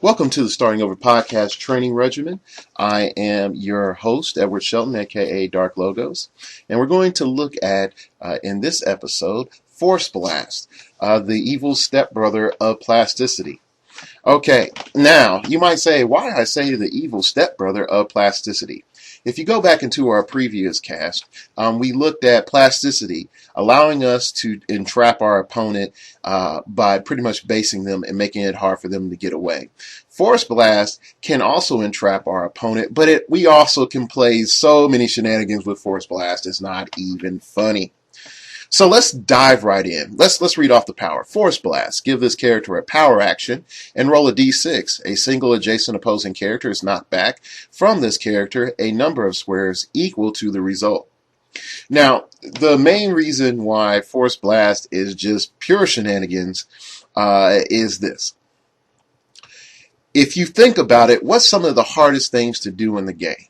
Welcome to the Starting Over Podcast Training Regimen. I am your host, Edward Shelton, aka Dark Logos, and we're going to look at, in this episode, Force Blast, the evil stepbrother of plasticity. Okay, now, you might say, why I say the evil stepbrother of plasticity? If you go back into our previous cast, we looked at plasticity, allowing us to entrap our opponent by pretty much basing them and making it hard for them to get away. Force Blast can also entrap our opponent, but we also can play so many shenanigans with Force Blast, it's not even funny. So let's dive right in. Let's read off the power. Force Blast. Give this character a power action and roll a d6. A single adjacent opposing character is knocked back from this character a number of squares equal to the result. Now, the main reason why Force Blast is just pure shenanigans is this. If you think about it, what's some of the hardest things to do in the game?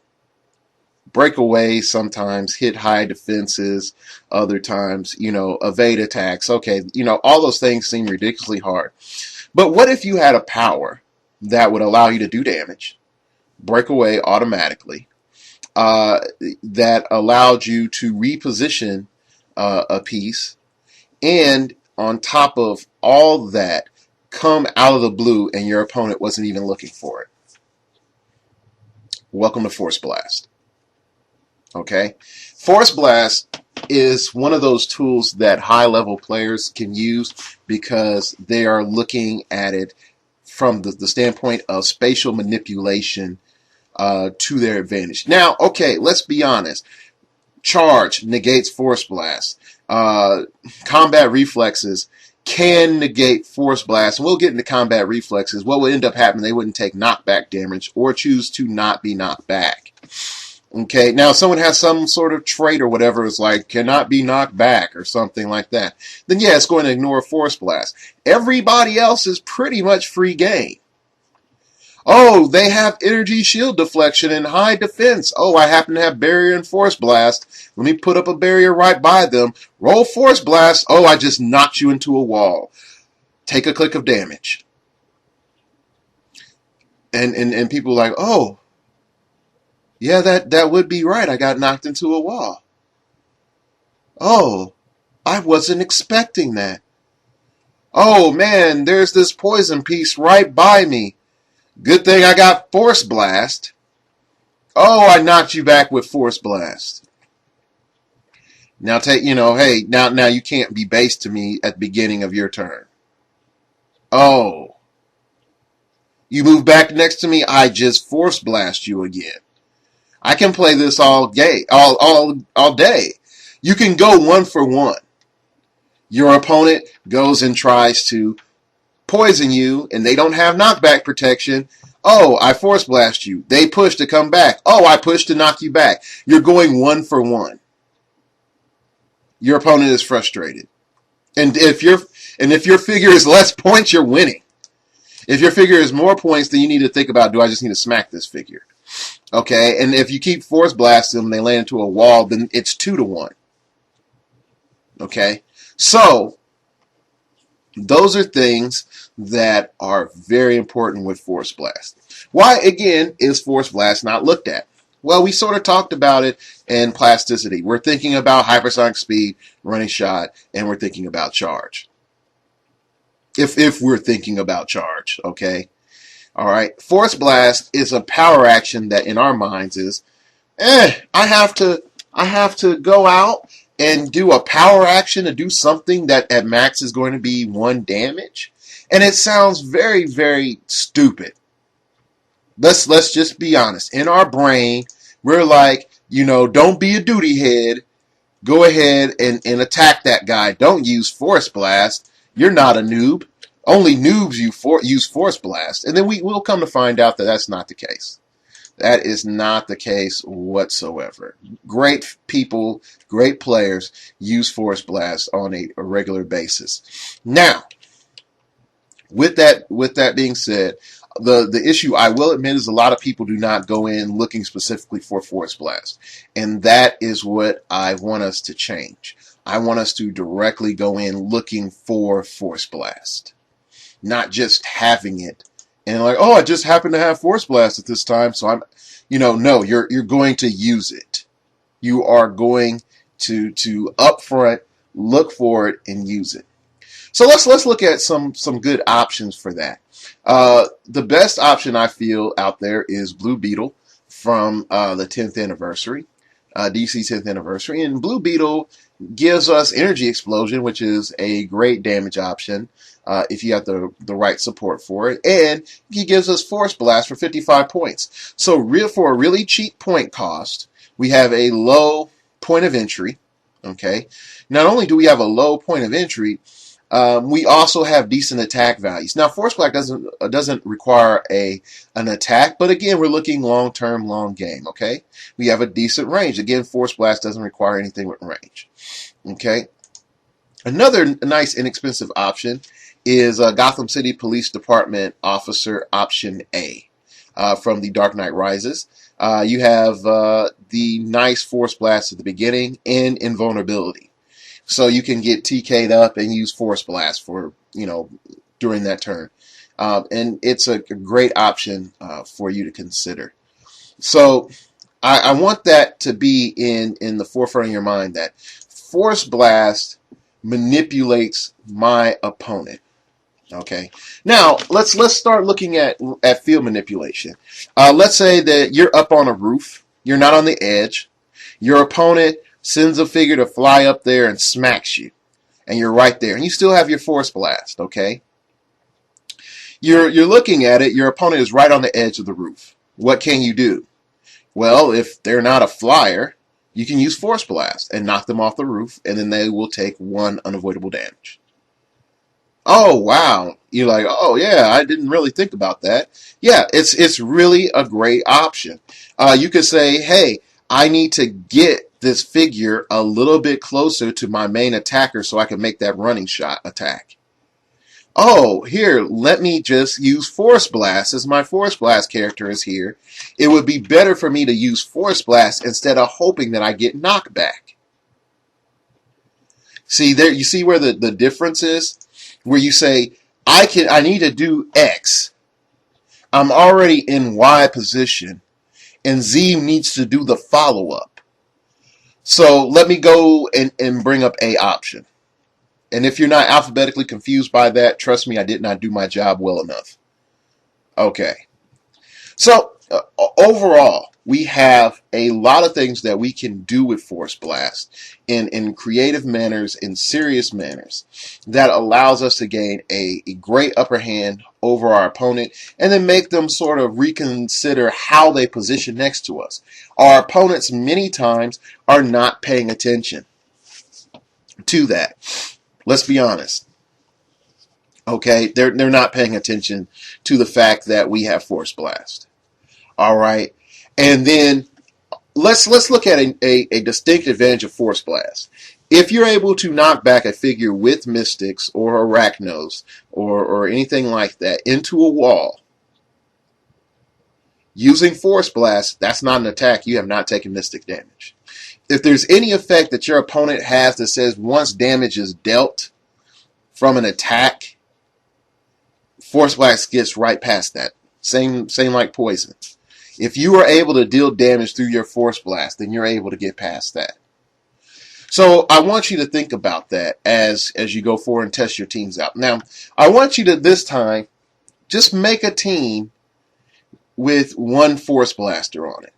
Break away sometimes, hit high defenses, other times, evade attacks. Okay, all those things seem ridiculously hard. But what if you had a power that would allow you to do damage, break away automatically, that allowed you to reposition a piece, and on top of all that, come out of the blue and your opponent wasn't even looking for it? Welcome to Force Blast. Okay, Force Blast is one of those tools that high-level players can use because they are looking at it from the standpoint of spatial manipulation to their advantage. Now, okay, let's be honest. Charge negates Force Blast. Combat reflexes can negate Force Blast. And we'll get into combat reflexes. What would end up happening, they wouldn't take knockback damage or choose to not be knocked back. Okay, now if someone has some sort of trait or whatever, it's like cannot be knocked back or something like that, then yeah, it's going to ignore Force Blast. Everybody else is pretty much free game. Oh, they have energy shield deflection and high defense. Oh, I happen to have barrier and Force Blast. Let me put up a barrier right by them. Roll Force Blast. Oh, I just knocked you into a wall. Take a click of damage. And people are like, oh, yeah, that would be right. I got knocked into a wall. Oh, I wasn't expecting that. Oh, man, there's this poison piece right by me. Good thing I got Force Blast. Oh, I knocked you back with Force Blast. Now hey, now you can't be base to me at the beginning of your turn. Oh, you move back next to me, I just Force Blast you again. I can play this all day. You can go 1-for-1. Your opponent goes and tries to poison you, and they don't have knockback protection. Oh, I Force Blast you. They push to come back. Oh, I push to knock you back. You're going 1-for-1. Your opponent is frustrated. And if your figure is less points, you're winning. If your figure is more points, then you need to think about, do I just need to smack this figure? Okay, and if you keep Force Blasting them and they land into a wall, then it's 2-1. Okay, so those are things that are very important with Force Blast. Why, again, is Force Blast not looked at? Well, we sort of talked about it in plasticity. We're thinking about hypersonic speed, running shot, and we're thinking about charge. If we're thinking about charge, okay? All right, Force Blast is a power action that in our minds is, I have to go out and do a power action to do something that at max is going to be 1 damage. And it sounds very, very stupid. Let's just be honest. In our brain, we're like, don't be a duty head. Go ahead and attack that guy. Don't use Force Blast. You're not a noob. Only noobs use Force Blast. And then we'll come to find out that that's not the case. That is not the case whatsoever. Great people, great players use Force Blast on a regular basis. Now, with that being said, the issue I will admit is a lot of people do not go in looking specifically for Force Blast. And that is what I want us to change. I want us to directly go in looking for Force Blast. Not just having it And like, oh, I just happen to have Force Blast at this time, so I'm, no, you're going to use it. You are going to upfront look for it and use it. So let's look at some good options for that. The best option I feel out there is Blue Beetle from the 10th anniversary, DC 10th anniversary, and Blue Beetle gives us Energy Explosion, which is a great damage option if you have the right support for it, and he gives us Force Blast for 55 points. So for a really cheap point cost, we have a low point of entry. Okay, not only do we have a low point of entry, we also have decent attack values. Now, Force Blast doesn't require an attack, but again, we're looking long term, long game. Okay, we have a decent range. Again, Force Blast doesn't require anything with range. Okay, another nice inexpensive option is Gotham City Police Department Officer Option A from The Dark Knight Rises. You have the nice Force Blast at the beginning and invulnerability. So you can get TK'd up and use Force Blast for, during that turn. And it's a great option for you to consider. So I want that to be in the forefront of your mind, that Force Blast manipulates my opponent. Okay. Now let's start looking at field manipulation. Let's say that you're up on a roof. You're not on the edge. Your opponent sends a figure to fly up there and smacks you, and you're right there, and you still have your Force Blast. Okay. You're looking at it. Your opponent is right on the edge of the roof. What can you do? Well, if they're not a flyer, you can use Force Blast and knock them off the roof, and then they will take 1 unavoidable damage. Oh, wow. You're like, oh, yeah, I didn't really think about that. Yeah, it's really a great option. You could say, hey, I need to get this figure a little bit closer to my main attacker so I can make that running shot attack. Oh, here, let me just use Force Blast, as my Force Blast character is here. It would be better for me to use Force Blast instead of hoping that I get knockback. See, there, you see where the difference is? Where you say, I need to do X. I'm already in Y position, and Z needs to do the follow-up. So let me go and bring up A option. And if you're not alphabetically confused by that, trust me, I did not do my job well enough. Okay. So overall, we have a lot of things that we can do with Force Blast in creative manners, in serious manners, that allows us to gain a great upper hand over our opponent, and then make them sort of reconsider how they position next to us. Our opponents many times are not paying attention to that. Let's be honest. Okay, they're not paying attention to the fact that we have Force Blast. All right, and then let's look at a distinct advantage of Force Blast. If you're able to knock back a figure with Mystics or Arachnos or anything like that into a wall using Force Blast, that's not an attack. You have not taken Mystic damage. If there's any effect that your opponent has that says once damage is dealt from an attack, Force Blast gets right past that. Same like poison. If you are able to deal damage through your Force Blast, then you're able to get past that. So I want you to think about that as you go forward and test your teams out. Now, I want you to this time just make a team with 1 Force Blaster on it.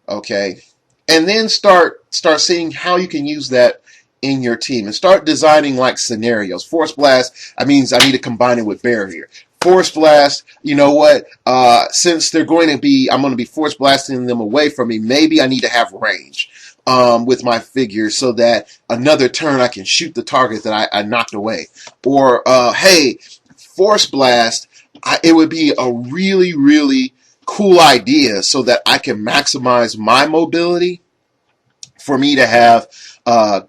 Okay? And then start seeing how you can use that in your team, and start designing like scenarios. Force Blast, I mean, I need to combine it with Barrier. Force Blast, you know what? Since they're going to be, I'm going to be Force Blasting them away from me. Maybe I need to have range with my figure so that another turn I can shoot the target that I knocked away. Or hey, Force Blast, it would be a really, really cool idea so that I can maximize my mobility for me to have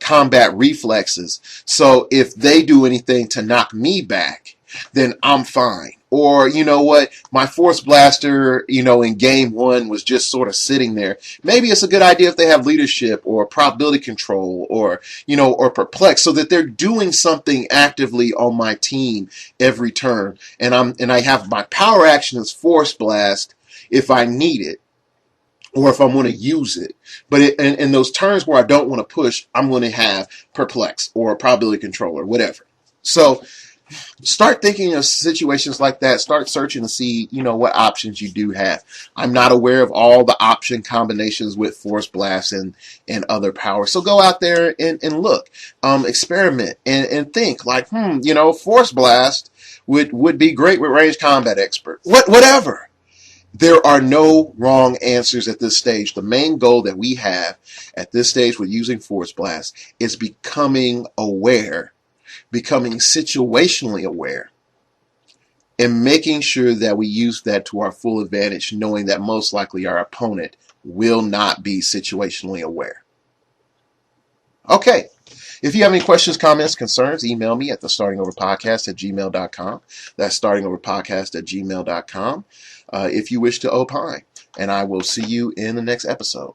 combat reflexes. So if they do anything to knock me back, then I'm fine. Or, you know what, my Force Blaster, in game one was just sort of sitting there. Maybe it's a good idea if they have leadership or probability control or, or perplex, so that they're doing something actively on my team every turn. And I have my power action as Force Blast if I need it, or if I want to use it. But in those turns where I don't want to push, I'm going to have perplex or probability control or whatever. So start thinking of situations like that. Start searching to see, what options you do have. I'm not aware of all the option combinations with Force Blast and other powers. So go out there and look, experiment and think like, Force Blast would be great with Range Combat Expert. Whatever. There are no wrong answers at this stage. The main goal that we have at this stage with using Force Blast is becoming aware, becoming situationally aware, and making sure that we use that to our full advantage, knowing that most likely our opponent will not be situationally aware. Okay. If you have any questions, comments, concerns, email me at thestartingoverpodcast@gmail.com. That's startingoverpodcast@gmail.com. If you wish to opine, and I will see you in the next episode.